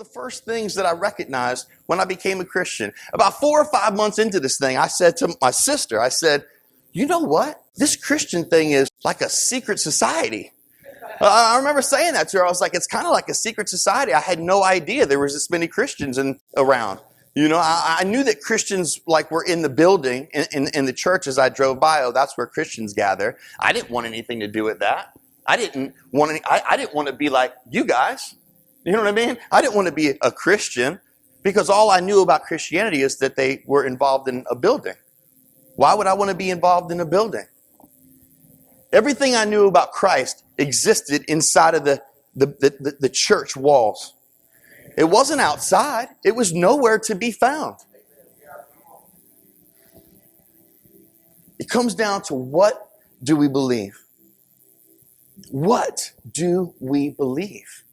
the first things that I recognized when I became a Christian. About 4 or 5 months into this thing, I said to my sister, I said, you know what? This Christian thing is like a secret society. I remember saying that to her. I was like, it's kind of like a secret society. I had no idea there was this many Christians around. You know, I knew that Christians like were in the building, in the church as I drove by. Oh, that's where Christians gather. I didn't want anything to do with that. I didn't want to be like you guys. You know what I mean? I didn't want to be a Christian because all I knew about Christianity is that they were involved in a building. Why would I want to be involved in a building? Everything I knew about Christ existed inside of the church walls. It wasn't outside. It was nowhere to be found. It comes down to, what do we believe? What do we believe?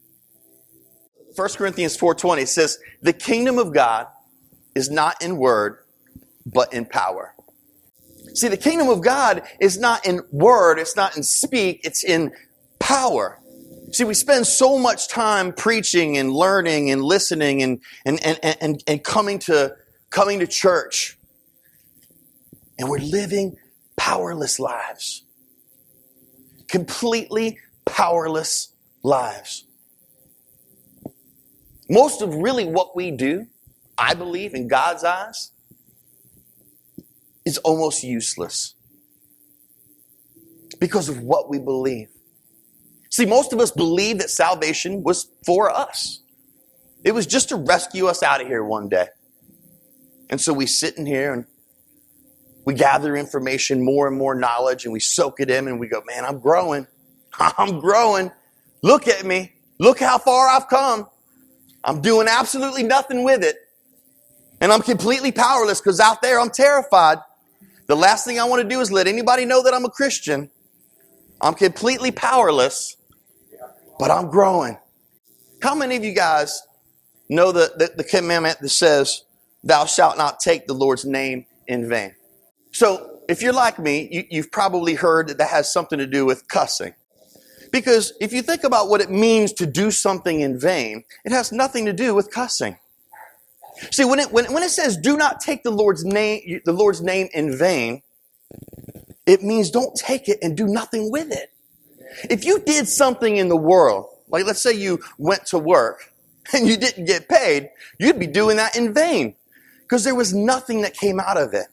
1 Corinthians 4:20 says, the kingdom of God is not in word, but in power. See, the kingdom of God is not in word, it's not in speak, it's in power. See, we spend so much time preaching and learning and listening and coming to church. And we're living powerless lives. Completely powerless lives. Most of really what we do, I believe, in God's eyes, is almost useless because of what we believe. See, most of us believe that salvation was for us. It was just to rescue us out of here one day. And so we sit in here and we gather information, more and more knowledge, and we soak it in and we go, man, I'm growing. I'm growing. Look at me. Look how far I've come. I'm doing absolutely nothing with it. And I'm completely powerless because out there I'm terrified. The last thing I want to do is let anybody know that I'm a Christian. I'm completely powerless, but I'm growing. How many of you guys know the commandment that says, thou shalt not take the Lord's name in vain? So if you're like me, you've probably heard that has something to do with cussing. Because if you think about what it means to do something in vain, it has nothing to do with cussing. See, when it says do not take the Lord's name in vain, it means don't take it and do nothing with it. If you did something in the world, like let's say you went to work and you didn't get paid, you'd be doing that in vain because there was nothing that came out of it.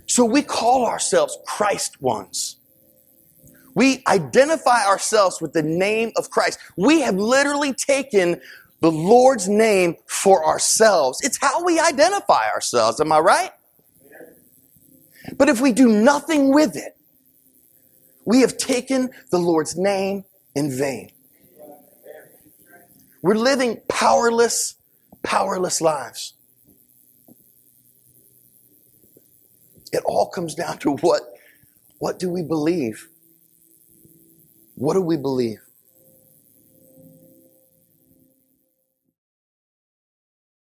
So we call ourselves Christ ones. We identify ourselves with the name of Christ. We have literally taken the Lord's name for ourselves. It's how we identify ourselves. Am I right? But if we do nothing with it, we have taken the Lord's name in vain. We're living powerless lives. It all comes down to what do we believe? What do we believe?